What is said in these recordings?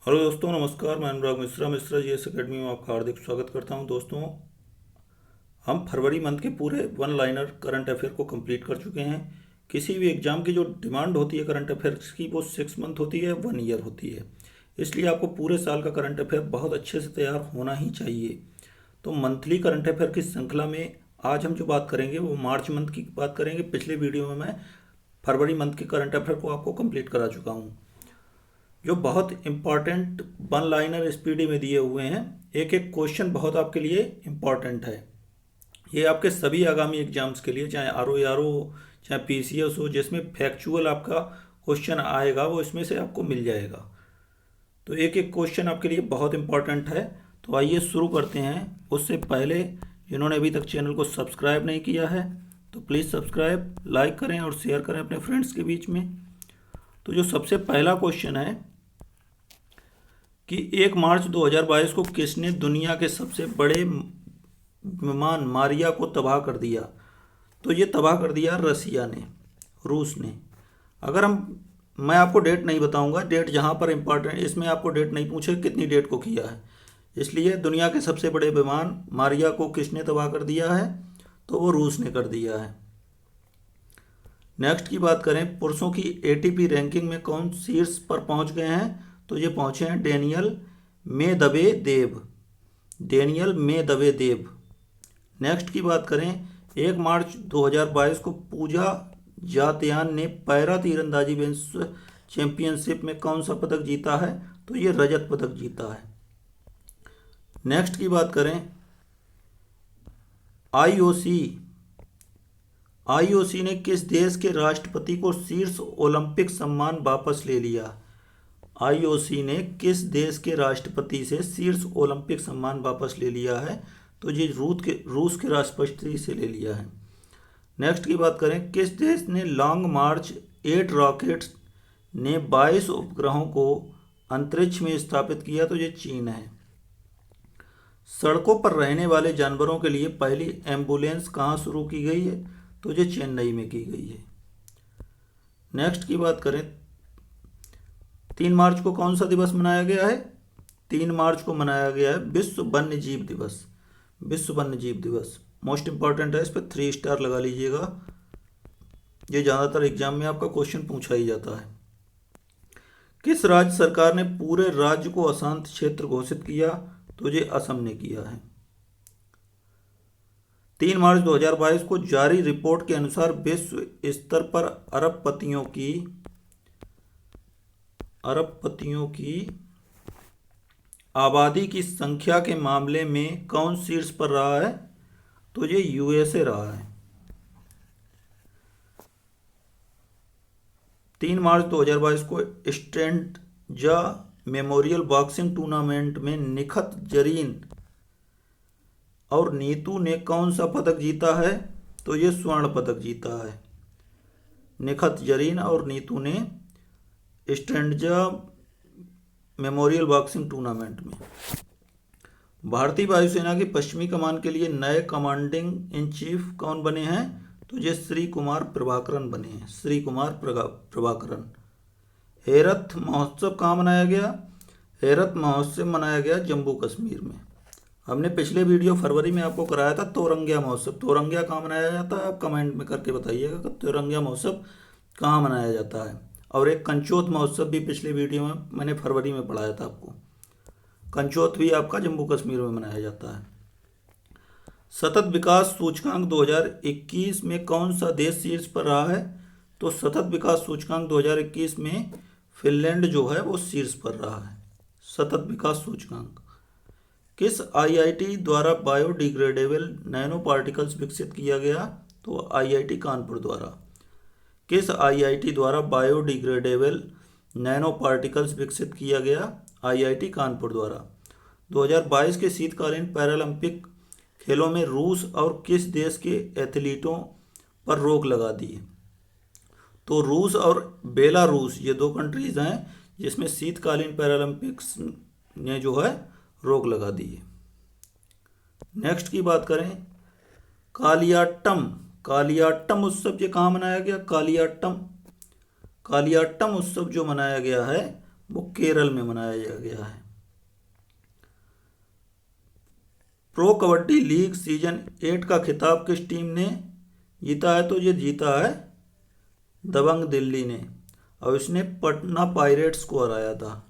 Hello दोस्तों, नमस्कार। मैं Anurag Mishra Mishra G S academy में आपका हार्दिक स्वागत करता हूं। दोस्तों, हम फरवरी मंथ के पूरे वन लाइनर करंट अफेयर को कंप्लीट कर चुके हैं। किसी भी एग्जाम की जो डिमांड होती है करंट अफेयर्स की, वो 6 मंथ होती है, 1 ईयर होती है। इसलिए आपको पूरे साल का करंट अफेयर बहुत अच्छे से तैयार होना ही चाहिए। तो मंथली करंट अफेयर की श्रृंखला में आज हम जो बात करेंगे वो मार्च मंथ की बात करेंगे। पिछले वीडियो में मैं फरवरी मंथ के करंट अफेयर को आपको कंप्लीट करा चुका हूँ, जो बहुत इंपॉर्टेंट वन लाइनर स्पीडी में दिए हुए हैं। एक एक क्वेश्चन बहुत आपके लिए इम्पॉर्टेंट है। ये आपके सभी आगामी एग्जाम्स के लिए, चाहे आर ओ हो, चाहे पीसीएस हो, जिसमें फैक्चुअल आपका क्वेश्चन आएगा वो इसमें से आपको मिल जाएगा। तो एक एक क्वेश्चन आपके लिए बहुत इंपॉर्टेंट है। तो आइए शुरू करते हैं। उससे पहले जिन्होंने अभी तक चैनल को सब्सक्राइब नहीं किया है तो प्लीज़ सब्सक्राइब, लाइक करें और शेयर करें अपने फ्रेंड्स के बीच में। तो जो सबसे पहला क्वेश्चन है कि 1 मार्च 2022 को किसने दुनिया के सबसे बड़े विमान मारिया को तबाह कर दिया? तो ये तबाह कर दिया रसिया ने, रूस ने। अगर मैं आपको डेट नहीं बताऊंगा, डेट जहाँ पर इम्पॉर्टेंट, इसमें आपको डेट नहीं पूछे कितनी डेट को किया है। इसलिए दुनिया के सबसे बड़े विमान मारिया को किसने तबाह कर दिया है? तो वो रूस ने कर दिया है। नेक्स्ट की बात करें, पुरुषों की एटीपी रैंकिंग में कौन शीर्ष पर पहुंच गए हैं? तो ये पहुंचे हैं Daniel Medvedev. Daniel Medvedev. Next की बात करें, 1 मार्च 2022 को पूजा जातयान ने पैरा तीरंदाजी विश्व चैंपियनशिप में कौन सा पदक जीता है? तो ये रजत पदक जीता है। नेक्स्ट की बात करें, आईओसी आईओसी ने किस देश के राष्ट्रपति को शीर्ष ओलंपिक सम्मान वापस ले लिया? आईओसी ने किस देश के राष्ट्रपति से शीर्ष ओलंपिक सम्मान वापस ले लिया है? तो ये रूस के राष्ट्रपति से ले लिया है। नेक्स्ट की बात करें, किस देश ने लॉन्ग मार्च 8 रॉकेट्स ने 22 उपग्रहों को अंतरिक्ष में स्थापित किया? तो ये चीन है। सड़कों पर रहने वाले जानवरों के लिए पहली एम्बुलेंस कहाँ शुरू की गई है? तो ये चेन्नई में की गई है। नेक्स्ट की बात करें, 3 मार्च को कौन सा दिवस मनाया गया है? 3 मार्च को मनाया गया है विश्व वन्य जीव दिवस। विश्व वन्य जीव दिवस मोस्ट इंपॉर्टेंट है, इस पर 3 स्टार लगा लीजिएगा। ये ज़्यादातर एग्जाम में आपका क्वेश्चन पूछा ही जाता है। किस राज्य सरकार ने पूरे राज्य को अशांत क्षेत्र घोषित किया? तो ये असम ने किया है। 3 मार्च 2022 को जारी रिपोर्ट के अनुसार विश्व स्तर पर अरबपतियों की आबादी की संख्या के मामले में कौन शीर्ष पर रहा है? तो ये यूएसए रहा है। 3 मार्च 2022 को स्ट्रेंडजा मेमोरियल बॉक्सिंग टूर्नामेंट में निखत जरीन और नीतू ने कौन सा पदक जीता है? तो ये स्वर्ण पदक जीता है। निखत जरीन और नीतू ने स्ट्रेंडजा मेमोरियल बॉक्सिंग टूर्नामेंट में। भारतीय वायुसेना की पश्चिमी कमान के लिए नए कमांडिंग इन चीफ कौन बने हैं? तो ये श्री कुमार प्रभाकरन बने हैं। श्री कुमार प्रभाकरन। हेरथ महोत्सव कहाँ मनाया गया? हेरथ महोत्सव मनाया गया जम्मू कश्मीर में। हमने पिछले वीडियो फरवरी में आपको कराया था तोरंगिया महोत्सव। तोरंगिया कहाँ मनाया जाता है? आप कमेंट में करके बताइएगा कि तोरंगिया महोत्सव कहाँ मनाया जाता है। और एक कंचोत महोत्सव भी पिछले वीडियो में मैंने फरवरी में पढ़ाया था आपको। कंचोत भी आपका जम्मू कश्मीर में मनाया जाता है। सतत विकास सूचकांक 2021 में कौन सा देश शीर्ष पर रहा है? तो सतत विकास सूचकांक 2021 में फिनलैंड जो है वो शीर्ष पर रहा है। सतत विकास सूचकांक। किस आईआईटी द्वारा बायोडिग्रेडेबल नैनो पार्टिकल्स विकसित किया गया? तो आईआईटी कानपुर द्वारा। किस आईआईटी द्वारा बायोडिग्रेडेबल नैनो पार्टिकल्स विकसित किया गया? आईआईटी कानपुर द्वारा। 2022 के शीतकालीन पैरालंपिक खेलों में रूस और किस देश के एथलीटों पर रोक लगा दी है? तो रूस और बेलारूस, ये 2 कंट्रीज हैं जिसमें शीतकालीन पैरालंपिक्स ने जो है रोक लगा दी है। नेक्स्ट की बात करें, कालियाट्टम उत्सव ये कहाँ मनाया गया? कालियाट्टम उत्सव जो मनाया गया है वो केरल में मनाया गया है। प्रो कबड्डी लीग सीजन 8 का खिताब किस टीम ने जीता है? तो ये जीता है दबंग दिल्ली ने, और इसने पटना पायरेट्स को हराया था।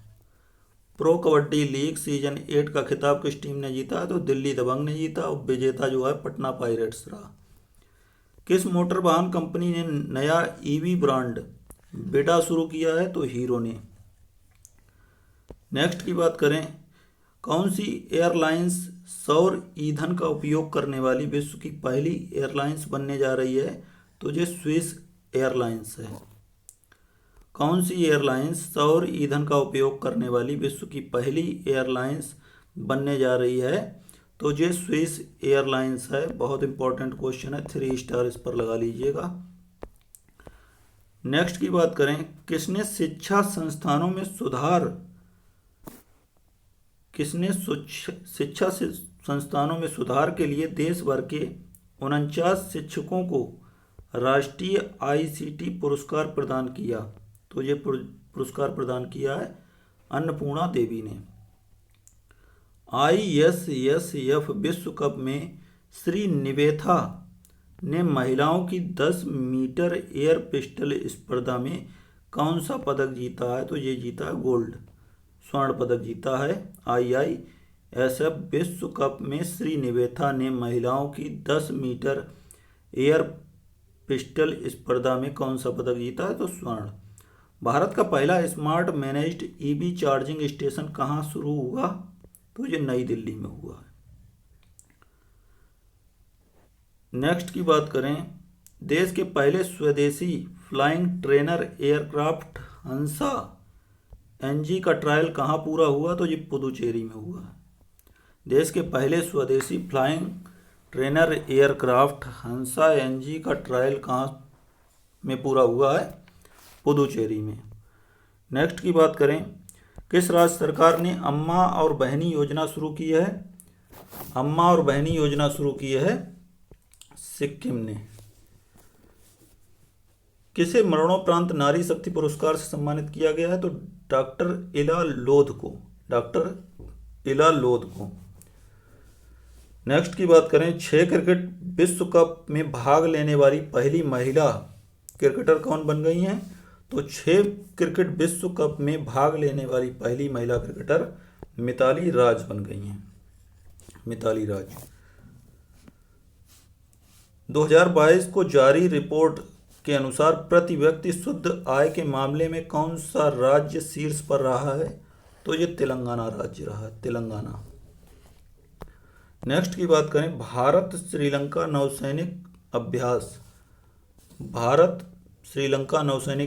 प्रो कबड्डी लीग सीजन 8 का खिताब किस टीम ने जीता है? तो दिल्ली दबंग ने जीता, और विजेता जो है पटना पायरेट्स रहा। किस मोटर वाहन कंपनी ने नया ईवी ब्रांड बेटा शुरू किया है? तो हीरो ने। नेक्स्ट की बात करें, कौन सी एयरलाइंस सौर ईंधन का उपयोग करने वाली विश्व की पहली एयरलाइंस बनने जा रही है? तो ये स्विस एयरलाइंस है। कौन सी एयरलाइंस सौर ईंधन का उपयोग करने वाली विश्व की पहली एयरलाइंस बनने जा रही है? तो ये स्विस एयरलाइंस है। बहुत इंपॉर्टेंट क्वेश्चन है, 3 स्टार इस पर लगा लीजिएगा। नेक्स्ट की बात करें, किसने शिक्षा संस्थानों में सुधार के लिए देश भर के 49 शिक्षकों को राष्ट्रीय आईसीटी पुरस्कार प्रदान किया? तो ये पुरस्कार प्रदान किया है अन्नपूर्णा देवी ने। ISSF विश्व कप में श्री निवेथा ने महिलाओं की 10 मीटर एयर पिस्टल स्पर्धा में कौन सा पदक जीता है? तो ये जीता है गोल्ड, स्वर्ण पदक जीता है। IISF विश्व कप में श्री निवेथा ने महिलाओं की 10 मीटर एयर पिस्टल स्पर्धा में कौन सा पदक जीता है? तो स्वर्ण। भारत का पहला smart managed EV charging station कहाँ शुरू हुआ? तो ये नई दिल्ली में हुआ है। नेक्स्ट की बात करें, देश के पहले स्वदेशी फ्लाइंग ट्रेनर एयरक्राफ्ट हंसा NG का ट्रायल कहाँ पूरा हुआ? तो ये पुदुचेरी में हुआ है। देश के पहले स्वदेशी फ्लाइंग ट्रेनर एयरक्राफ्ट हंसा NG का ट्रायल कहाँ में पूरा हुआ है? पुदुचेरी में। नेक्स्ट की बात करें, किस राज्य सरकार ने अम्मा और बहनी योजना शुरू की है? अम्मा और बहनी योजना शुरू की है सिक्किम ने। किसे मरणोपरांत नारी शक्ति पुरस्कार से सम्मानित किया गया है? तो डॉक्टर इला लोध को। नेक्स्ट की बात करें, 6 क्रिकेट विश्व कप में भाग लेने वाली पहली महिला क्रिकेटर कौन बन गई हैं? तो 6 क्रिकेट विश्व कप में भाग लेने वाली पहली महिला क्रिकेटर मिताली राज बन गई हैं। मिताली राज। 2022 को जारी रिपोर्ट के अनुसार प्रति व्यक्ति शुद्ध आय के मामले में कौन सा राज्य शीर्ष पर रहा है? तो ये तेलंगाना राज्य रहा है, तेलंगाना। नेक्स्ट की बात करें, भारत श्रीलंका नौसैनिक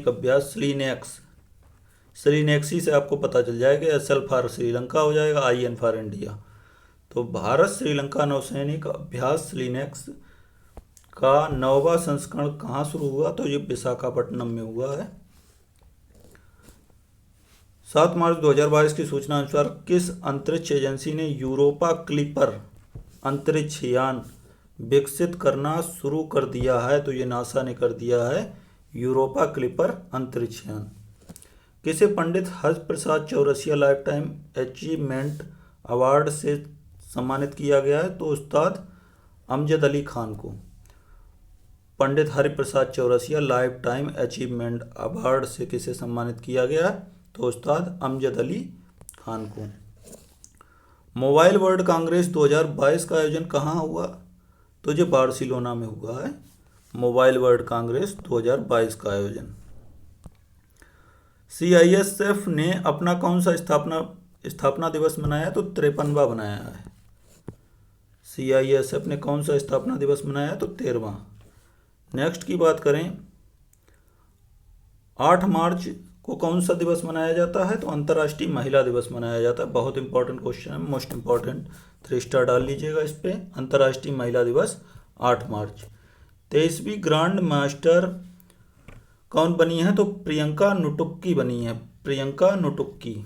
अभ्यास स्लीनेक्स से आपको पता चल जाएगा। SL फॉर श्रीलंका हो जाएगा, IN फॉर इंडिया। तो भारत श्रीलंका नौसैनिक अभ्यास स्लीनेक्स का 9वां संस्करण कहाँ शुरू हुआ? तो ये विशाखापट्टनम में हुआ है। 7 मार्च 2022 की सूचना अनुसार किस अंतरिक्ष एजेंसी ने यूरोपा क्लिपर अंतरिक्ष यान विकसित करना शुरू कर दिया है? तो ये नासा ने कर दिया है यूरोपा क्लिपर अंतरिक्ष यान। किसे Pandit Hari Prasad Chaurasia lifetime achievement award से सम्मानित किया गया है? तो उस्ताद अमजद अली खान को। Pandit Hari Prasad Chaurasia lifetime achievement award से किसे सम्मानित किया गया है? तो उस्ताद अमजद अली खान को। मोबाइल वर्ल्ड कांग्रेस 2022 का आयोजन कहाँ हुआ? तो ये बार्सिलोना में हुआ है मोबाइल वर्ल्ड कांग्रेस 2022 का आयोजन। CISF ने अपना कौन सा स्थापना दिवस मनाया? तो 53वां मनाया है। CISF ने कौन सा स्थापना दिवस मनाया? तो 13वां। नेक्स्ट की बात करें, 8 मार्च को कौन सा दिवस मनाया जाता है? तो अंतर्राष्ट्रीय महिला दिवस मनाया जाता है। बहुत इंपॉर्टेंट क्वेश्चन है, मोस्ट इंपॉर्टेंट, 3 स्टार डाल लीजिएगा इस पे। अंतर्राष्ट्रीय महिला दिवस 8 मार्च। 23वीं ग्रांड मास्टर कौन बनी है? तो प्रियंका नुटुक्की बनी है, प्रियंका नुटुक्की।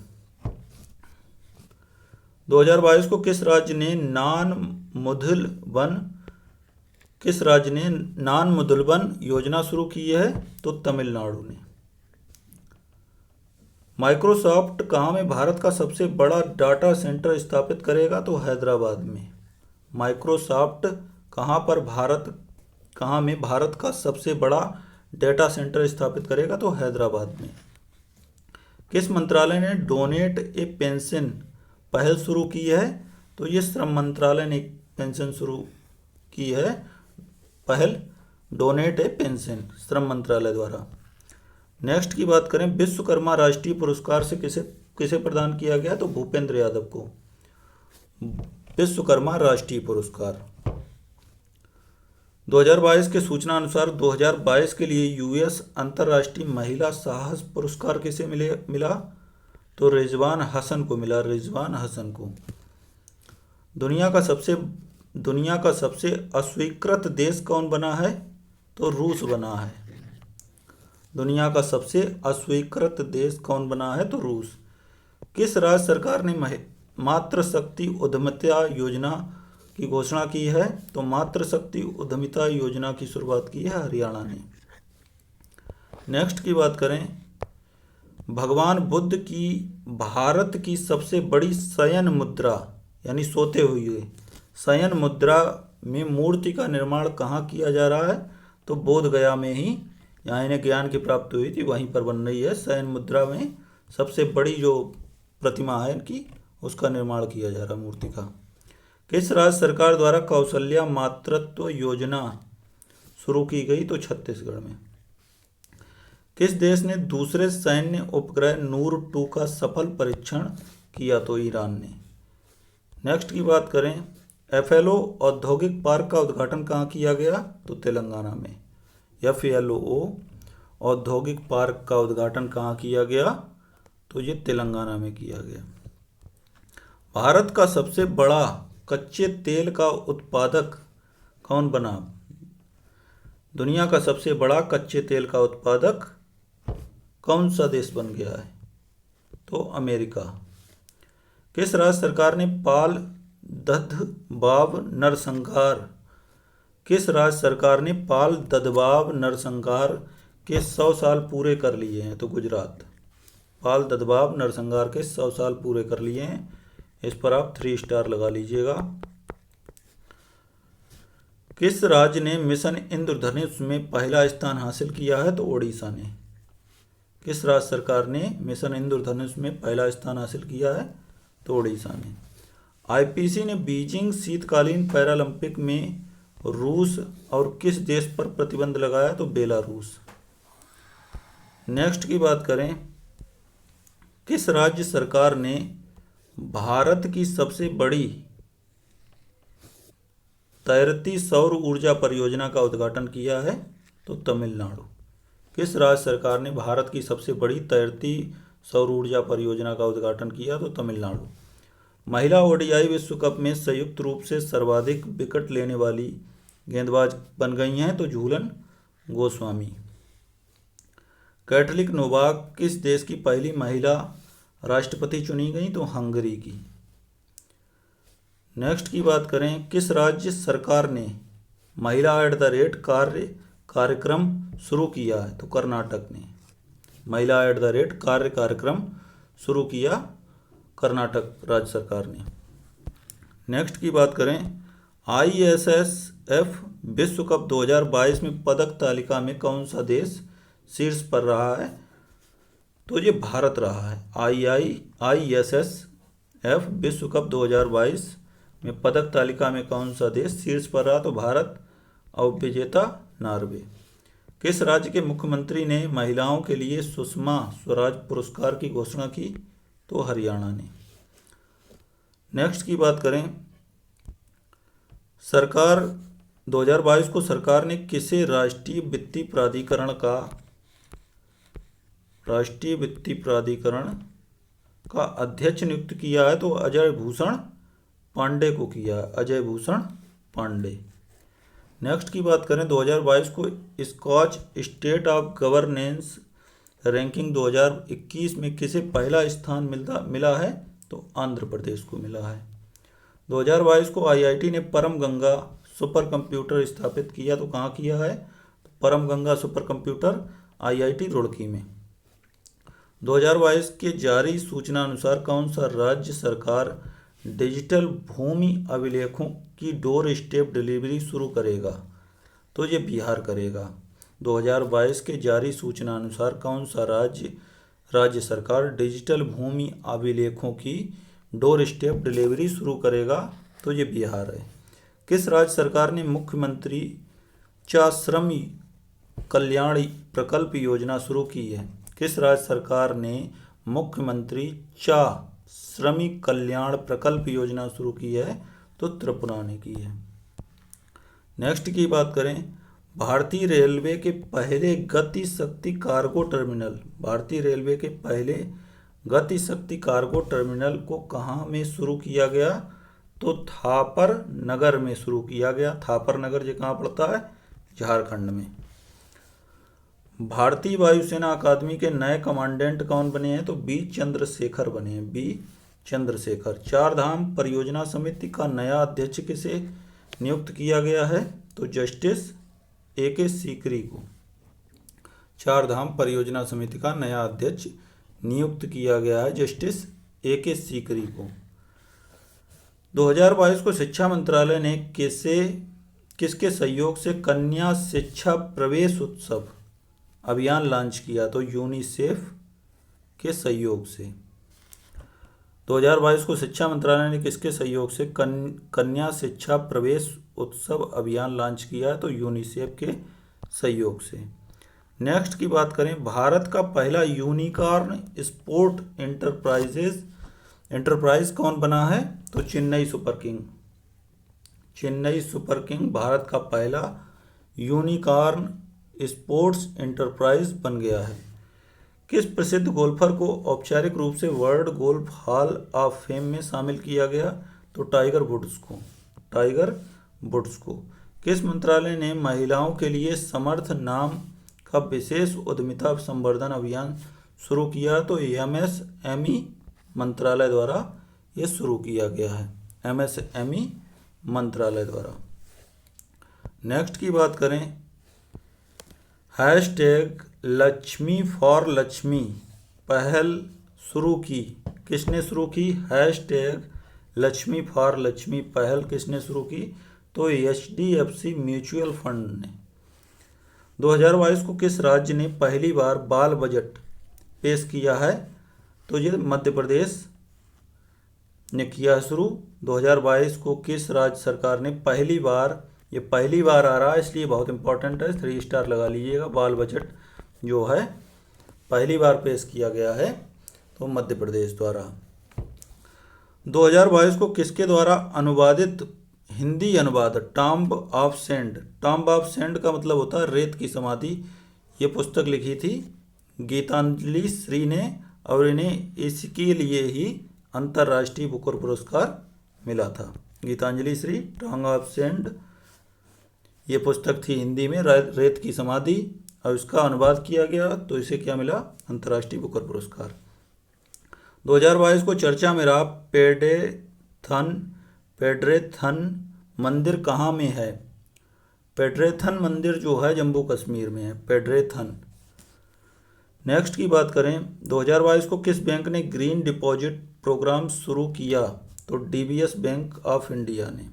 2022 को किस राज्य ने नान मुदुलवन योजना शुरू की है? तो तमिलनाडु ने। माइक्रोसॉफ्ट कहाँ में भारत का सबसे बड़ा डाटा सेंटर स्थापित करेगा? तो हैदराबाद में। माइक्रोसॉफ्ट कहाँ में भारत का सबसे बड़ा डेटा सेंटर स्थापित करेगा? तो हैदराबाद में। किस मंत्रालय ने डोनेट ए पेंशन पहल शुरू की है? तो ये श्रम मंत्रालय ने पेंशन शुरू की है पहल, डोनेट ए पेंशन, श्रम मंत्रालय द्वारा। नेक्स्ट की बात करें, विश्वकर्मा राष्ट्रीय पुरस्कार से किसे किसे प्रदान किया गया? तो भूपेंद्र यादव को विश्वकर्मा राष्ट्रीय पुरस्कार। 2022 के सूचना अनुसार 2022 के लिए यूएस अंतर्राष्ट्रीय महिला साहस पुरस्कार किसे मिला? तो रिजवान हसन को मिला, रिजवान हसन को। दुनिया का सबसे अस्वीकृत देश कौन बना है? तो रूस बना है। दुनिया का सबसे अस्वीकृत देश कौन बना है? तो रूस। किस राज्य सरकार ने मातृशक्ति उद्यमिता योजना की घोषणा की है? तो मातृशक्ति उद्यमिता योजना की शुरुआत की है हरियाणा ने। नेक्स्ट की बात करें, भगवान बुद्ध की भारत की सबसे बड़ी शयन मुद्रा यानी सोते हुए शयन मुद्रा में मूर्ति का निर्माण कहाँ किया जा रहा है? तो बोध गया में ही, यहाँ इन्हें ज्ञान की प्राप्ति हुई थी, वहीं पर बन रही है। शयन मुद्रा में सबसे बड़ी जो प्रतिमा है इनकी, उसका निर्माण किया जा रहा है मूर्ति का। किस राज्य सरकार द्वारा कौशल्या मातृत्व योजना शुरू की गई? तो छत्तीसगढ़ में। किस देश ने दूसरे सैन्य उपग्रह नूर 2 का सफल परीक्षण किया? तो ईरान ने। नेक्स्ट की बात करें, FLO औद्योगिक पार्क का उद्घाटन कहाँ किया गया? तो तेलंगाना में। FLO औद्योगिक पार्क का उद्घाटन कहाँ किया गया? तो ये तेलंगाना में किया गया। भारत का सबसे बड़ा कच्चे तेल का उत्पादक कौन बना? दुनिया का सबसे बड़ा कच्चे तेल का उत्पादक कौन सा देश बन गया है? तो अमेरिका। किस राज्य सरकार ने पाल ददबाब नरसंहार के 100 साल पूरे कर लिए हैं? तो गुजरात। पाल ददबाब नरसंहार के 100 साल पूरे कर लिए हैं। इस पर आप 3 स्टार लगा लीजिएगा। किस राज्य ने मिशन इंद्रधनुष में पहला स्थान हासिल किया है? तो ओडिशा ने। किस राज्य सरकार ने मिशन इंद्रधनुष में पहला स्थान हासिल किया है? तो ओडिशा ने। IPC ने बीजिंग शीतकालीन पैरालंपिक में रूस और किस देश पर प्रतिबंध लगाया? तो बेलारूस। नेक्स्ट की बात करें, किस राज्य सरकार ने भारत की सबसे बड़ी तैरती सौर ऊर्जा परियोजना का उद्घाटन किया है? तो तमिलनाडु। किस राज्य सरकार ने भारत की सबसे बड़ी तैरती सौर ऊर्जा परियोजना का उद्घाटन किया? तो तमिलनाडु। महिला ODI विश्व कप में संयुक्त रूप से सर्वाधिक विकेट लेने वाली गेंदबाज बन गई हैं? तो झूलन गोस्वामी। कैटलिन नोवाक किस देश की पहली महिला राष्ट्रपति चुनी गई? तो हंगरी की। नेक्स्ट की बात करें, किस राज्य सरकार ने महिला @ कार्यक्रम शुरू किया है? तो कर्नाटक ने। महिला @ कार्यक्रम शुरू किया कर्नाटक राज्य सरकार ने। नेक्स्ट की बात करें, ISSF विश्व कप 2022 में पदक तालिका में कौन सा देश शीर्ष पर रहा है? तो ये भारत रहा है। ISSF विश्व कप 2022 में पदक तालिका में कौन सा देश शीर्ष पर रहा? तो भारत और विजेता नॉर्वे। किस राज्य के मुख्यमंत्री ने महिलाओं के लिए सुषमा स्वराज पुरस्कार की घोषणा की? तो हरियाणा ने। नेक्स्ट की बात करें, 2022 को सरकार ने किसे राष्ट्रीय वित्तीय प्राधिकरण का अध्यक्ष नियुक्त किया है? तो अजय भूषण पांडे को किया है, अजय भूषण पांडे। नेक्स्ट की बात करें, 2022 को Skoch state of governance ranking 2021 में किसे पहला स्थान मिला है? तो आंध्र प्रदेश को मिला है। 2022 को IIT ने परम गंगा सुपर कंप्यूटर स्थापित किया, तो कहाँ किया है? परम Ganga super computer IIT Roorkee में। 2022 के जारी सूचना अनुसार कौन सा राज्य सरकार डिजिटल भूमि अभिलेखों की डोर स्टेप डिलीवरी शुरू करेगा? तो ये बिहार करेगा। 2022 के जारी सूचना अनुसार कौन सा राज्य सरकार डिजिटल भूमि अभिलेखों की डोर स्टेप डिलीवरी शुरू करेगा? तो ये बिहार है। किस राज्य सरकार ने मुख्यमंत्री चा श्रम कल्याण प्रकल्प योजना शुरू की है? किस राज्य सरकार ने मुख्यमंत्री चा श्रमिक कल्याण प्रकल्प योजना शुरू की है? तो त्रिपुरा ने की है। नेक्स्ट की बात करें, भारतीय रेलवे के पहले गति शक्ति कार्गो टर्मिनल, भारतीय रेलवे के पहले गति शक्ति कार्गो टर्मिनल को कहाँ में शुरू किया गया? तो थापर नगर में शुरू किया गया। थापर नगर ये कहाँ पड़ता है? झारखंड में। भारतीय वायुसेना अकादमी के नए कमांडेंट कौन बने हैं? तो बी चंद्रशेखर बने हैं, बी चंद्रशेखर। चार धाम परियोजना समिति का नया अध्यक्ष किसे नियुक्त किया गया है? तो जस्टिस A.K. सीकरी को चार धाम परियोजना समिति का नया अध्यक्ष नियुक्त किया गया है, जस्टिस A.K. सीकरी को। 2022 को शिक्षा मंत्रालय ने किसके सहयोग से कन्या शिक्षा प्रवेश उत्सव अभियान लॉन्च किया? तो यूनिसेफ के सहयोग से। 2022 को शिक्षा मंत्रालय ने किसके सहयोग से कन्या शिक्षा प्रवेश उत्सव अभियान लॉन्च किया है? तो यूनिसेफ के सहयोग से। नेक्स्ट की बात करें, भारत का पहला यूनिकॉर्न स्पोर्ट एंटरप्राइज कौन बना है? तो Chennai super king. Chennai super king Bharat का पहला यूनिकॉर्न स्पोर्ट्स एंटरप्राइज बन गया है। किस प्रसिद्ध गोल्फर को औपचारिक रूप से world golf hall of fame में शामिल किया गया? तो टाइगर वुड्स को। किस मंत्रालय ने महिलाओं के लिए समर्थ नाम का विशेष उद्यमिता संवर्धन अभियान शुरू किया? तो MSME मंत्रालय द्वारा ये शुरू किया गया है, MSME मंत्रालय द्वारा। नेक्स्ट की बात करें, हैशटैग लक्ष्मी फॉर लक्ष्मी पहल शुरू की किसने शुरू की? हैशटैग लक्ष्मी फॉर लक्ष्मी पहल किसने शुरू की? तो HDFC म्यूचुअल फंड ने। 2022 को किस राज्य ने पहली बार बाल बजट पेश किया है? तो ये मध्य प्रदेश ने किया शुरू। 2022 को किस राज्य सरकार ने पहली बार, ये पहली बार आ रहा है इसलिए बहुत इंपॉर्टेंट है, 3 स्टार लगा लीजिएगा, बाल बजट जो है पहली बार पेश किया गया है तो मध्य प्रदेश द्वारा। 2022 को किसके द्वारा अनुवादित हिंदी अनुवाद टॉम्ब ऑफ सैंड का मतलब होता है रेत की समाधि, ये पुस्तक लिखी थी गीतांजलि श्री ने और इन्हें इसके लिए ही अंतर्राष्ट्रीय बुकर पुरस्कार मिला था। Geetanjali Shree tomb of sand ये पुस्तक थी हिंदी में, रेत की समाधि, और इसका अनुवाद किया गया तो इसे क्या मिला? अंतर्राष्ट्रीय बुकर पुरस्कार। 2022 को चर्चा में रहा पेड्रेथन मंदिर कहाँ में है? पेड्रेथन मंदिर जो है जम्मू कश्मीर में है, पेड्रेथन। नेक्स्ट की बात करें, 2022 को किस बैंक ने ग्रीन डिपॉजिट प्रोग्राम शुरू किया? तो DBS बैंक ऑफ इंडिया ने।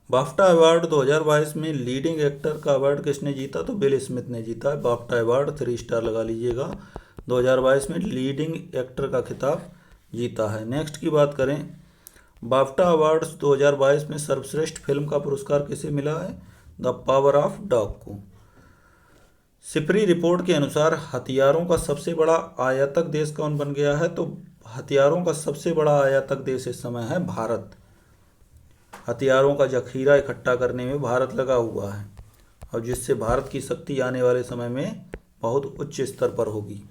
बाफ्टा अवार्ड 2022 में लीडिंग एक्टर का अवार्ड किसने जीता? तो विल स्मिथ ने जीता है। बाफ्टा अवार्ड 3 स्टार लगा लीजिएगा, 2022 में लीडिंग एक्टर का खिताब जीता है। नेक्स्ट की बात करें, बाफ्टा अवार्ड्स 2022 में सर्वश्रेष्ठ फिल्म का पुरस्कार किसे मिला है? द पावर ऑफ डॉग को। सिपरी रिपोर्ट के अनुसार हथियारों का सबसे बड़ा आयातक देश कौन बन गया है? तो हथियारों का सबसे बड़ा आयातक देश इस समय है भारत। हथियारों का जखीरा इकट्ठा करने में भारत लगा हुआ है और जिससे भारत की शक्ति आने वाले समय में बहुत उच्च स्तर पर होगी।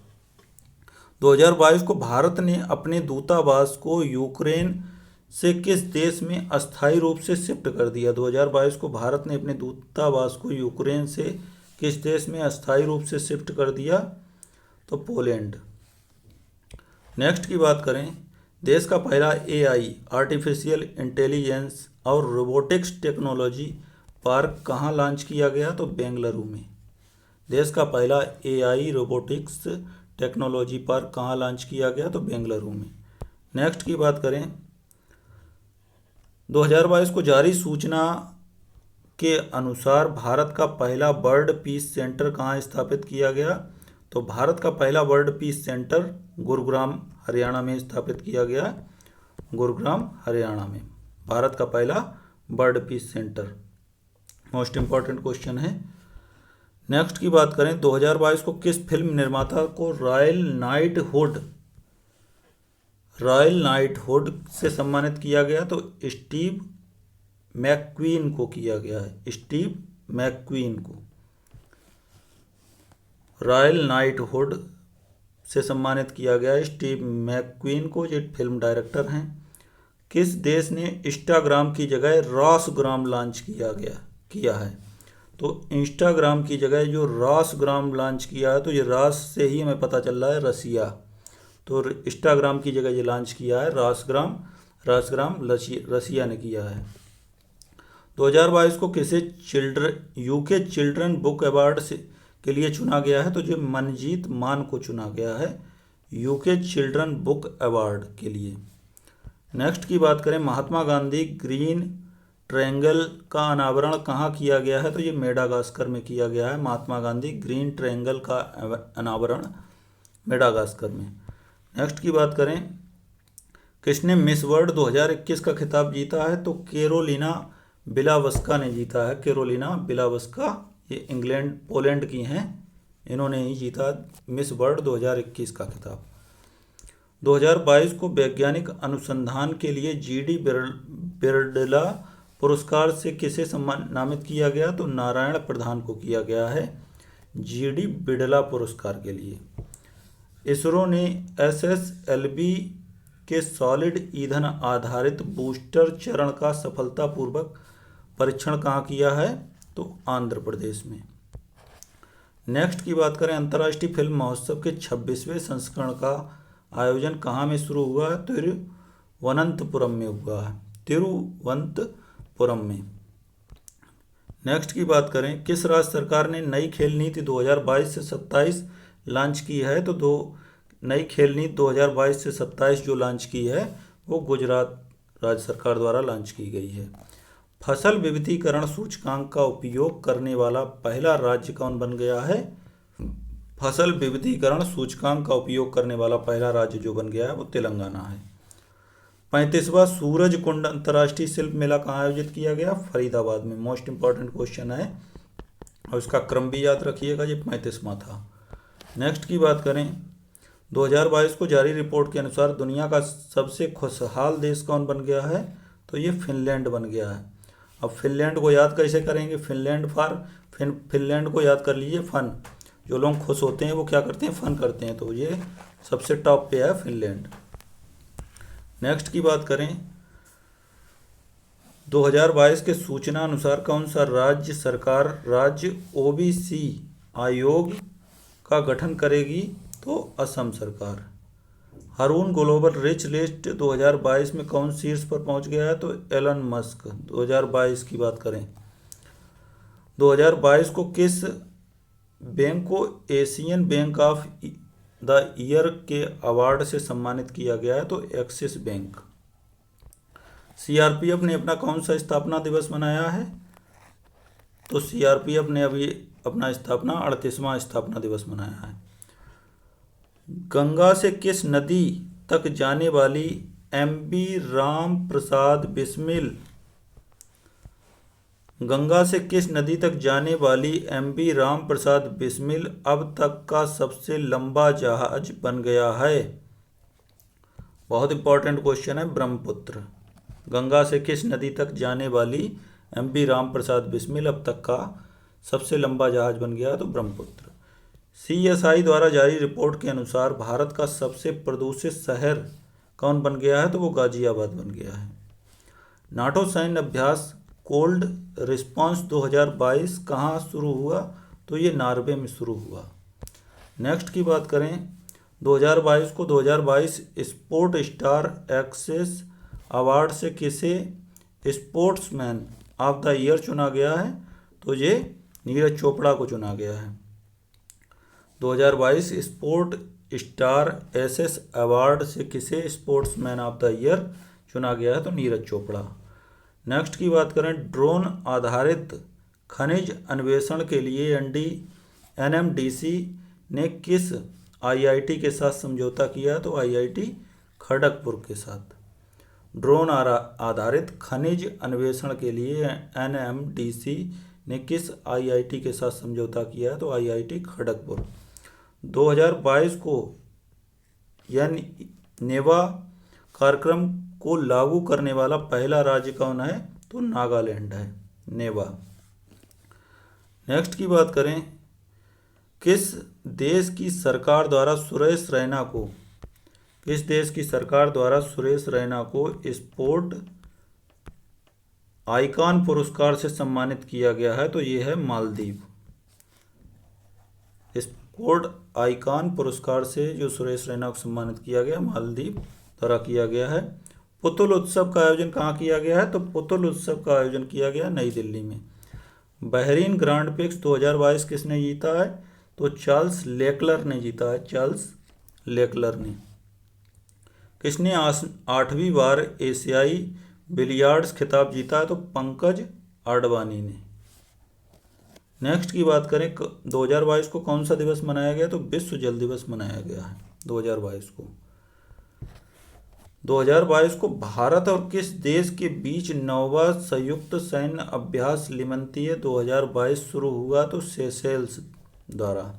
2022 को भारत ने अपने दूतावास को यूक्रेन से किस देश में अस्थायी रूप से शिफ्ट कर दिया? 2022 को भारत ने अपने दूतावास को यूक्रेन से किस देश में अस्थायी रूप से शिफ्ट कर दिया? तो पोलैंड। नेक्स्ट की बात करें, देश का पहला AI आर्टिफिशियल इंटेलिजेंस और रोबोटिक्स टेक्नोलॉजी पार्क कहाँ लॉन्च किया गया? तो बेंगलुरु में। देश का पहला AI रोबोटिक्स टेक्नोलॉजी पार्क कहाँ लॉन्च किया गया? तो बेंगलुरु में। नेक्स्ट की बात करें, 2022 को जारी सूचना के अनुसार भारत का पहला बर्ड पीस सेंटर कहाँ स्थापित किया गया? तो भारत का पहला bird peace centre Gurugram Haryana में स्थापित किया गया। गुरुग्राम हरियाणा में भारत का पहला bird peace centre. Most important question है। नेक्स्ट की बात करें, 2022 को किस फिल्म निर्माता को रॉयल नाइटहुड से सम्मानित किया गया? तो स्टीव मैकक्वीन को किया गया है। स्टीव मैकक्वीन को रॉयल नाइटहुड से सम्मानित किया गया है स्टीव मैकक्वीन को, जो फिल्म डायरेक्टर हैं। किस देश ने इंस्टाग्राम की जगह रॉसग्राम लॉन्च किया है? तो इंस्टाग्राम की जगह जो रॉसग्राम लॉन्च किया है, तो ये रॉस से ही हमें पता चल रहा है रसिया। तो इंस्टाग्राम की जगह ये लॉन्च किया है रॉसग्राम रसिया ने किया है। 2022 को किसे यूके चिल्ड्रन बुक अवार्ड के लिए चुना गया है? तो जो मनजीत मान को चुना गया है यूके चिल्ड्रन बुक अवार्ड के लिए। नेक्स्ट की बात करें, महात्मा गांधी ग्रीन ट्रायंगल का अनावरण कहाँ किया गया है? तो ये मेडागास्कर में किया गया है। महात्मा गांधी ग्रीन ट्रायंगल का अनावरण मेडागास्कर में। नेक्स्ट की बात करें, किसने मिस वर्ल्ड 2021 का खिताब जीता है? तो कैरोलिना बिलावस्का ने जीता है। कैरोलिना बिलावस्का, ये इंग्लैंड पोलैंड की हैं, इन्होंने ही जीता मिस वर्ल्ड 2021 का खिताब। 2022 को वैज्ञानिक अनुसंधान के लिए जीडी बिरला पुरस्कार से किसे सम्मानित किया गया? तो नारायण प्रधान को किया गया है जीडी बिरला पुरस्कार के लिए। इसरो ने एसएसएलवी के सॉलिड ईंधन आधारित बूस्टर चरण का सफलतापूर्वक परीक्षण कहाँ किया है? तो आंध्र प्रदेश में। नेक्स्ट की बात करें, अंतर्राष्ट्रीय फिल्म महोत्सव के 26वें संस्करण का आयोजन कहाँ में शुरू हुआ है? तिरुवनंतपुरम में हुआ है। तिरुवनंतपुरम में। नेक्स्ट की बात करें, किस राज्य सरकार ने नई खेल नीति 2022 से 27 लॉन्च की है? तो नई खेल नीति 2022 से 27 जो लॉन्च की है वो गुजरात राज्य सरकार द्वारा लॉन्च की गई है। फसल विविधीकरण सूचकांक का उपयोग करने वाला पहला राज्य कौन बन गया है? फसल विविधीकरण सूचकांक का उपयोग करने वाला पहला राज्य जो बन गया है वो तेलंगाना है। 35वां सूरज कुंड अंतर्राष्ट्रीय शिल्प मेला कहाँ आयोजित किया गया? फरीदाबाद में। मोस्ट इंपॉर्टेंट क्वेश्चन है और उसका क्रम भी याद रखिएगा, ये 35वां था। नेक्स्ट की बात करें, 2022 को जारी रिपोर्ट के अनुसार दुनिया का सबसे खुशहाल देश कौन बन गया है? तो ये फिनलैंड बन गया है। अब फिनलैंड को याद कैसे करेंगे? फिनलैंड को याद कर लीजिए फन। जो लोग खुश होते हैं वो क्या करते हैं? फन करते हैं। तो ये सबसे टॉप पे है फिनलैंड। नेक्स्ट की बात करें, 2022 के सूचना अनुसार कौन सा राज्य सरकार राज्य ओबीसी आयोग का गठन करेगी? तो असम सरकार। हारून ग्लोबल रिच लिस्ट 2022 में कौन शीर्ष पर पहुंच गया है? तो एलन मस्क। 2022 की बात करें, 2022 को किस बैंक को Asian bank of the year के अवार्ड से सम्मानित किया गया है? तो एक्सिस बैंक। सीआरपीएफ ने अपना कौन सा स्थापना दिवस मनाया है? तो सीआरपीएफ ने अभी अपना 38वां स्थापना दिवस मनाया है। गंगा से किस नदी तक जाने वाली एमबी राम प्रसाद बिस्मिल गंगा से किस नदी तक जाने वाली एमबी राम प्रसाद बिस्मिल अब तक का सबसे लंबा जहाज बन गया है? बहुत इंपॉर्टेंट क्वेश्चन है। ब्रह्मपुत्र। गंगा से किस नदी तक जाने वाली एमबी राम प्रसाद बिस्मिल अब तक का सबसे लंबा जहाज बन गया? तो ब्रह्मपुत्र। सीएसआई द्वारा जारी रिपोर्ट के अनुसार भारत का सबसे प्रदूषित शहर कौन बन गया है? तो वो गाजियाबाद बन गया है। नाटो सैन्य अभ्यास कोल्ड रिस्पॉन्स 2022 कहाँ शुरू हुआ? तो ये नॉर्वे में शुरू हुआ। नेक्स्ट की बात करें, 2022 को 2022 स्पोर्ट स्टार एक्सेस अवार्ड से किसे स्पोर्ट्समैन ऑफ द ईयर चुना गया है? तो ये नीरज चोपड़ा को चुना गया है। 2022 स्पोर्ट स्टार एसएस अवार्ड से किसे स्पोर्ट्समैन ऑफ द ईयर चुना गया है? तो नीरज चोपड़ा। नेक्स्ट की बात करें, ड्रोन आधारित खनिज अन्वेषण के लिए एनएमडीसी ने किस आईआईटी के साथ समझौता किया? तो आईआईटी खड़गपुर के साथ। ड्रोन आधारित खनिज अन्वेषण के लिए एनएमडीसी ने किस आईआईटी के साथ समझौता किया है? तो आईआईटी खड़गपुर। 2022 को नेवा कार्यक्रम को लागू करने वाला पहला राज्य कौन है? तो नागालैंड है, नेवा। नेक्स्ट की बात करें, किस देश की सरकार द्वारा सुरेश रैना को स्पोर्ट आइकॉन पुरस्कार से सम्मानित किया गया है? तो ये है मालदीव। स्पोर्ट आइकॉन पुरस्कार से जो सुरेश रैना को सम्मानित किया गया, मालदीव द्वारा किया गया है। पुतुल उत्सव का आयोजन कहाँ किया गया है? तो पुतुल उत्सव का आयोजन किया गया नई दिल्ली में। बहरीन ग्रांड प्रिक्स 2022 किसने जीता है? तो चार्ल्स लेकलर ने जीता है, चार्ल्स लेकलर ने। किसने 8वीं बार एशियाई बिलियर्ड्स खिताब जीता है? तो पंकज आडवाणी ने। नेक्स्ट की बात करें, 2022 को कौन सा दिवस मनाया गया? तो विश्व जल दिवस मनाया गया है 2022 को। 2022 को भारत और किस देश के बीच 9वां संयुक्त सैन्य अभ्यास लिमंतीय 2022 शुरू हुआ? तो सेशेल्स द्वारा।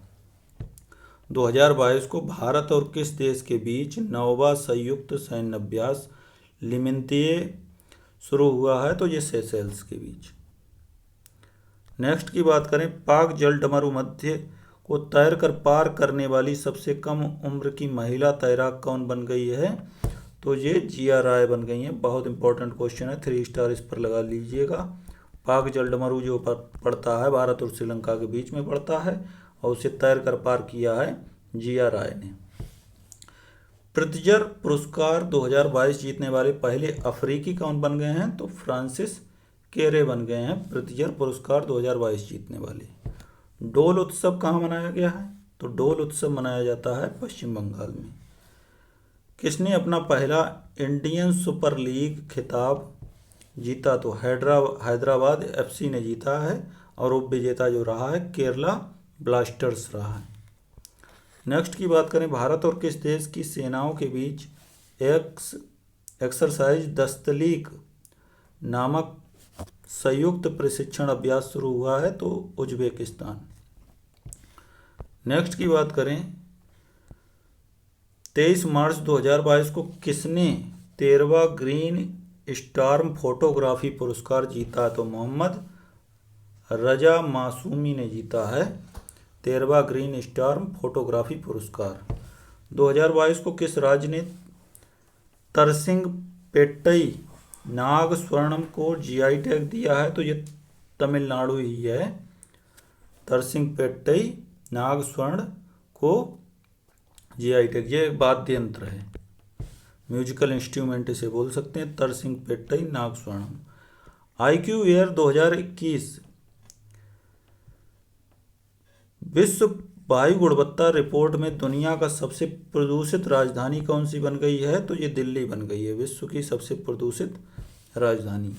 2022 को भारत और किस देश के बीच 9वां संयुक्त सैन्य अभ्यास लिमंतीय शुरू हुआ है? तो ये सेशेल्स के बीच। नेक्स्ट की बात करें, पाक जल डमरूमध्य को तैर कर पार करने वाली सबसे कम उम्र की महिला तैराक कौन बन गई है? तो ये जिया राय बन गई हैं। बहुत इंपॉर्टेंट क्वेश्चन है, 3 स्टार इस पर लगा लीजिएगा। पाक जल डमरू जो पड़ता है भारत और श्रीलंका के बीच में पड़ता है और उसे तैर कर पार किया है जिया राय ने। प्रित्जर पुरस्कार 2022 जीतने वाले पहले अफ्रीकी कौन बन गए हैं? तो फ्रांसिस केरे बन गए हैं प्रित्जर पुरस्कार 2022 जीतने वाले। डोल उत्सव कहाँ मनाया गया है? तो डोल उत्सव मनाया जाता है पश्चिम बंगाल में। किसने अपना पहला इंडियन सुपर लीग खिताब जीता? तो हैदराबाद एफसी ने जीता है और उप विजेता जो रहा है केरला ब्लास्टर्स रहा है। नेक्स्ट की बात करें, भारत और किस देश की सेनाओं के बीच एक्सरसाइज दस्तलीक नामक संयुक्त प्रशिक्षण अभ्यास शुरू हुआ है? तो उज्बेकिस्तान। नेक्स्ट की बात करें, 23 मार्च 2022 को किसने 13वां ग्रीन स्टार्म फोटोग्राफी पुरस्कार जीता? तो मोहम्मद रजा मासूमी ने जीता है 13वां ग्रीन स्टार्म फोटोग्राफी पुरस्कार। 2022 को किस राज्य ने तरसिंग पेट्टई नाग स्वर्णम को जीआई टैग दिया है? तो ये तमिलनाडु ही है। तरसिंग पेट्टई नाग स्वर्ण को जीआई टैग, ये एक वाद्य यंत्र है, म्यूजिकल इंस्ट्रूमेंट इसे बोल सकते हैं, तरसिंग पेट्टई नाग स्वर्णम। आईक्यू ईयर 2021 विश्व वायु गुणवत्ता रिपोर्ट में दुनिया का सबसे प्रदूषित राजधानी कौन सी बन गई है? तो ये दिल्ली बन गई है विश्व की सबसे प्रदूषित राजधानी।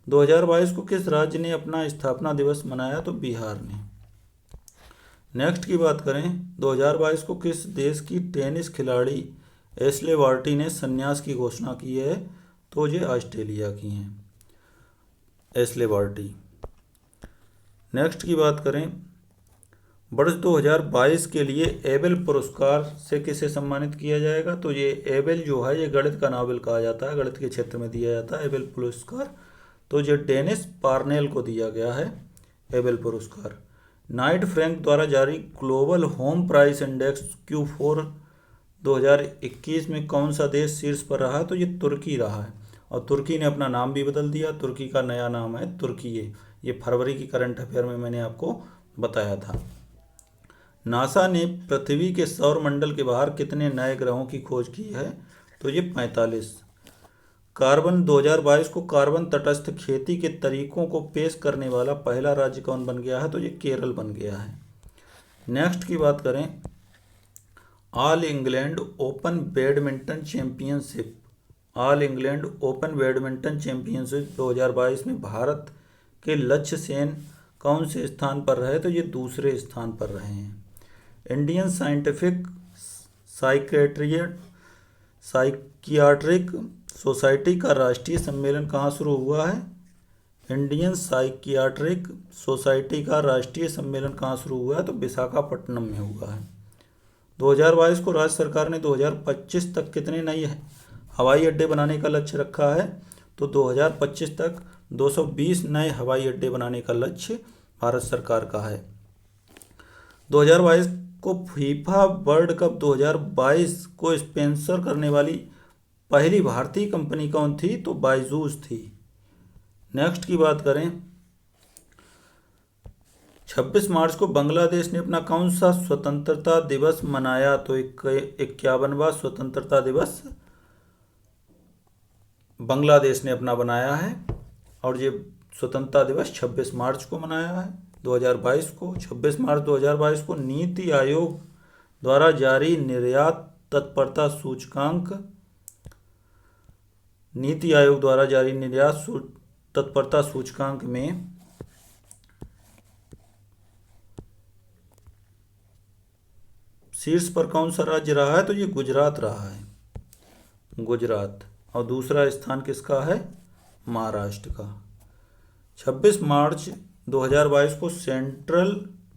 2022 को किस राज्य ने अपना स्थापना दिवस मनाया? तो बिहार ने। नेक्स्ट की बात करें, 2022 को किस देश की टेनिस खिलाड़ी एशले बार्टी ने संन्यास की घोषणा की है? तो ये ऑस्ट्रेलिया की हैं एशले बार्टी। नेक्स्ट की बात करें, वर्ष 2022 के लिए एबेल पुरस्कार से किसे सम्मानित किया जाएगा? तो ये एबेल जो है ये गणित का नोबेल कहा जाता है, गणित के क्षेत्र में दिया जाता है एबेल पुरस्कार। तो ये डेनिस पार्नेल को दिया गया है एबेल पुरस्कार। नाइट फ्रैंक द्वारा जारी global home price index Q4 2021 में कौन सा देश शीर्ष पर रहा? तो ये तुर्की रहा है और तुर्की ने अपना नाम भी बदल दिया, तुर्की का नया नाम है तुर्की। ये फरवरी की करंट अफेयर में मैंने आपको बताया था। नासा ने पृथ्वी के सौर मंडल के बाहर कितने नए ग्रहों की खोज की है? तो ये 45। कार्बन 2022 को कार्बन तटस्थ खेती के तरीकों को पेश करने वाला पहला राज्य कौन बन गया है? तो ये केरल बन गया है। नेक्स्ट की बात करें, all England open badminton championship, all England open badminton championship 2022 में भारत के लक्ष्य सेन कौन से स्थान पर रहे? तो ये दूसरे स्थान पर रहे हैं। इंडियन साइंटिफिक साइकियाट्रिक सोसाइटी का राष्ट्रीय सम्मेलन कहाँ शुरू हुआ है? इंडियन साइकियाट्रिक सोसाइटी का राष्ट्रीय सम्मेलन कहाँ शुरू हुआ है? तो विशाखापट्टनम में हुआ है। 2022 को राज्य सरकार ने 2025 तक कितने नए हवाई अड्डे बनाने का लक्ष्य रखा है? तो 2025 तक 220 नए हवाई अड्डे बनाने का लक्ष्य भारत सरकार का है। 2022 को फीफा वर्ल्ड कप 2022 को स्पॉन्सर करने वाली पहली भारतीय कंपनी कौन थी? तो बायजूस थी। नेक्स्ट की बात करें, 26 मार्च को बांग्लादेश ने अपना कौन सा स्वतंत्रता दिवस मनाया? तो 51वां स्वतंत्रता दिवस बांग्लादेश ने अपना बनाया है और ये स्वतंत्रता दिवस 26 मार्च को मनाया है 2022 को। 26 मार्च 2022 को नीति आयोग द्वारा जारी निर्यात तत्परता सूचकांक, नीति आयोग द्वारा जारी निर्यात तत्परता सूचकांक में शीर्ष पर कौन सा राज्य रहा है? तो ये गुजरात रहा है, गुजरात। और दूसरा स्थान किसका है? महाराष्ट्र का। 26 मार्च 2022 को सेंट्रल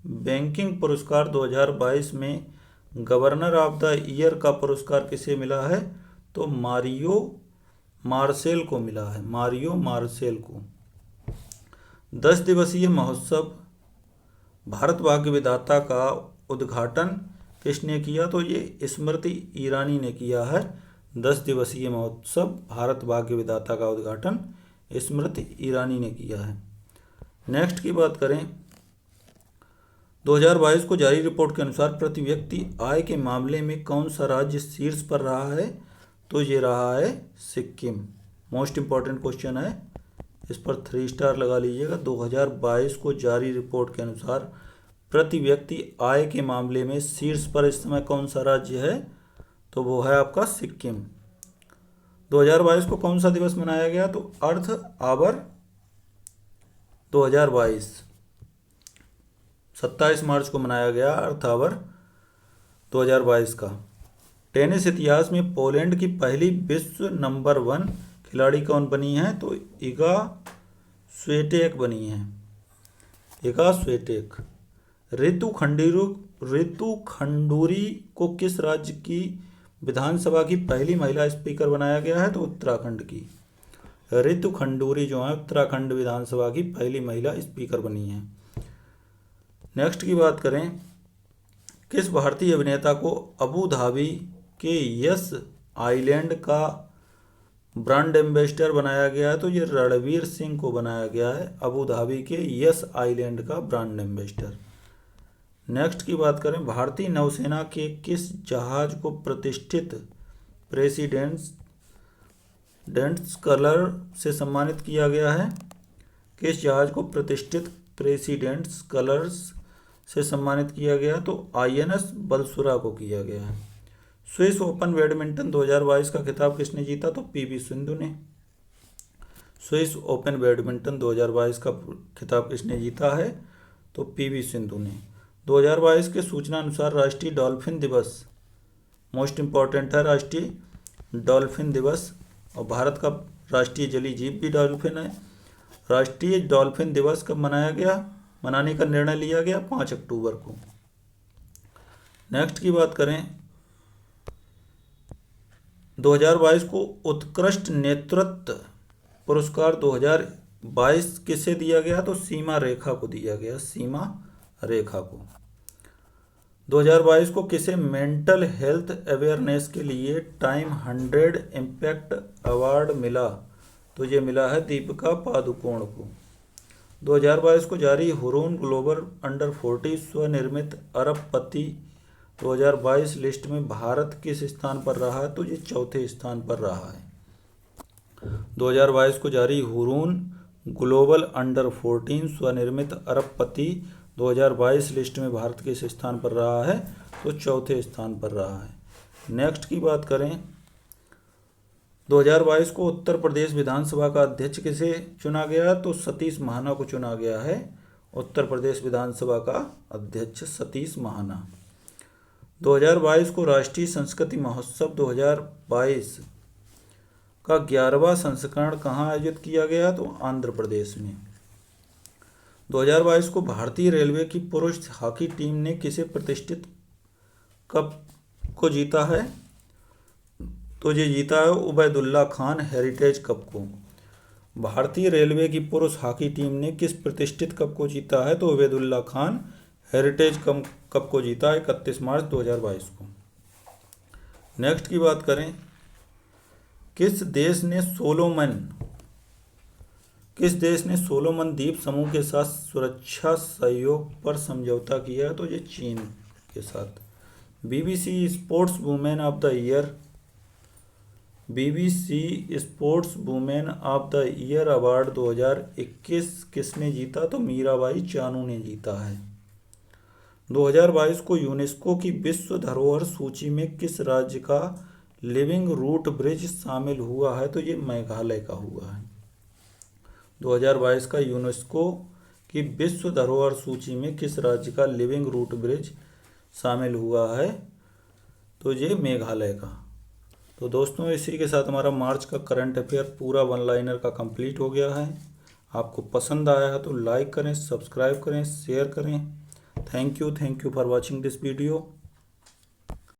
बैंकिंग पुरस्कार 2022 में गवर्नर ऑफ द ईयर का पुरस्कार किसे मिला है? तो मारियो मार्सेल को मिला है, मारियो मार्सेल को। 10 दिवसीय महोत्सव भारत भाग्य विधाता का उद्घाटन किसने किया? तो ये स्मृति ईरानी ने किया है। 10 दिवसीय महोत्सव भारत भाग्य विधाता का उद्घाटन स्मृति ईरानी ने किया है। नेक्स्ट की बात करें, 2022 को जारी रिपोर्ट के अनुसार प्रति व्यक्ति आय के मामले में कौन सा राज्य शीर्ष पर रहा है? तो ये रहा है सिक्किम। मोस्ट इंपॉर्टेंट क्वेश्चन है, इस पर 3 स्टार लगा लीजिएगा। 2022 को जारी रिपोर्ट के अनुसार प्रति व्यक्ति आय के मामले में शीर्ष पर इस समय कौन सा राज्य है? तो वो है आपका सिक्किम। 2022 को कौन सा दिवस मनाया गया? तो अर्थ आवर 2022 27 मार्च को मनाया गया अर्थ आवर 2022 का। टेनिस इतिहास में पोलैंड की पहली विश्व नंबर 1 खिलाड़ी कौन बनी है? तो इगा स्विएटेक बनी है, इगा स्विएटेक। रितु खंडूरी को किस राज्य की विधानसभा की पहली महिला स्पीकर बनाया गया है? तो उत्तराखंड की। रितु खंडूरी जो है उत्तराखंड विधानसभा की पहली महिला स्पीकर बनी है। नेक्स्ट की बात करें, किस भारतीय अभिनेता को अबू धाबी के यस आइलैंड का ब्रांड एम्बेसडर बनाया गया है? तो ये रणवीर सिंह को बनाया गया है अबू धाबी के यस आइलैंड का ब्रांड एम्बेसडर। नेक्स्ट की बात करें, भारतीय नौसेना के किस जहाज को प्रतिष्ठित प्रेसिडेंट्स कलर से सम्मानित किया गया है? किस जहाज को प्रतिष्ठित प्रेसिडेंट्स कलर्स से सम्मानित किया गया? तो आईएनएस बलसुरा को किया गया है। स्विस ओपन बैडमिंटन 2022 का खिताब किसने जीता? तो पीवी सिंधु ने। स्विस ओपन बैडमिंटन 2022 का खिताब किसने जीता है? तो पीवी सिंधु ने। 2022 के सूचना अनुसार राष्ट्रीय डॉल्फिन दिवस, मोस्ट इंपॉर्टेंट है राष्ट्रीय डॉल्फिन दिवस, और भारत का राष्ट्रीय जलीय जीव भी डॉल्फिन है। राष्ट्रीय डॉल्फिन दिवस कब मनाया गया? मनाने का निर्णय लिया गया 5 अक्टूबर को। नेक्स्ट की बात करें, 2022 को उत्कृष्ट नेतृत्व पुरस्कार 2022 किसे दिया गया? तो सीमा रेखा को दिया गया, सीमा रेखा को। 2022 को किसे मेंटल हेल्थ अवेयरनेस के लिए टाइम 100 इम्पैक्ट अवार्ड मिला? तो ये मिला है दीपिका पादुकोण को। 2022 को जारी हुरून ग्लोबल अंडर 40 स्वनिर्मित अरबपति 2022 लिस्ट में भारत किस स्थान पर रहा है? तो ये चौथे स्थान पर रहा है। 2022 को जारी हुरून ग्लोबल अंडर 14 स्वनिर्मित अरबपति 2022 लिस्ट में भारत किस स्थान पर रहा है? तो चौथे स्थान पर रहा है। नेक्स्ट की बात करें, 2022 को उत्तर प्रदेश विधानसभा का अध्यक्ष किसे चुना गया? तो सतीश महाना को चुना गया है उत्तर प्रदेश विधानसभा का अध्यक्ष सतीश महाना। 2022 को राष्ट्रीय संस्कृति महोत्सव 2022 का 11वां संस्करण कहाँ आयोजित किया गया? तो आंध्र प्रदेश में। 2022 को भारतीय रेलवे की पुरुष हॉकी टीम ने किसे प्रतिष्ठित कप को जीता है? तो ये जीता है उबैदुल्ला खान हेरिटेज कप को। भारतीय रेलवे की पुरुष हॉकी टीम ने किस प्रतिष्ठित कप को जीता है? तो उबैदुल्ला खान हेरिटेज कप को जीता है 31 मार्च 2022 को। नेक्स्ट की बात करें, किस देश ने सोलोमन द्वीप समूह के साथ सुरक्षा सहयोग पर समझौता किया? तो ये चीन के साथ। BBC sports women of the year award 2021 किसने जीता? तो मीराबाई चानू ने जीता है। 2022 को यूनेस्को की विश्व धरोहर सूची में किस राज्य का लिविंग रूट ब्रिज शामिल हुआ है? तो ये मेघालय का हुआ है। 2022 का यूनेस्को की विश्व धरोहर सूची में किस राज्य का लिविंग रूट ब्रिज शामिल हुआ है? तो ये मेघालय का। तो दोस्तों, इसी के साथ हमारा मार्च का करंट अफेयर पूरा वन लाइनर का कंप्लीट हो गया है। आपको पसंद आया है तो लाइक करें, सब्सक्राइब करें, शेयर करें। Thank you for watching this video.